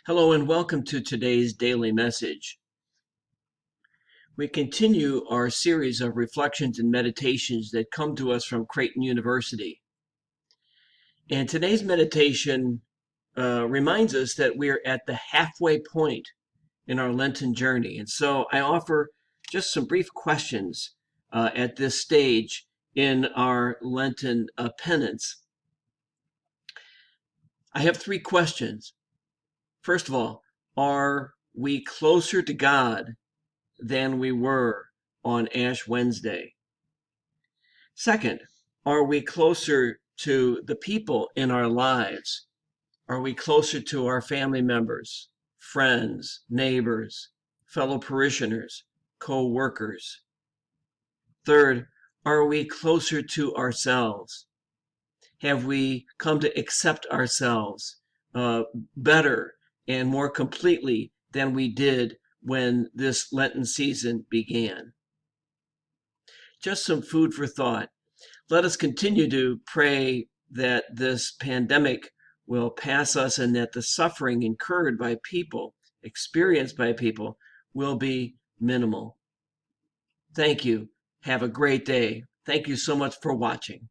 Hello and welcome to today's daily message. We continue our series of reflections and meditations that come to us from Creighton University. And today's meditation reminds us that we're at the halfway point in our Lenten journey. And so I offer just some brief questions at this stage in our Lenten penance. I have three questions. First of all, are we closer to God than we were on Ash Wednesday? Second, are we closer to the people in our lives? Are we closer to our family members, friends, neighbors, fellow parishioners, co-workers? Third, are we closer to ourselves? Have we come to accept ourselves better and more completely than we did when this Lenten season began? Just some food for thought. Let us continue to pray that this pandemic will pass us and that the suffering incurred by people, experienced by people, will be minimal. Thank you. Have a great day. Thank you so much for watching.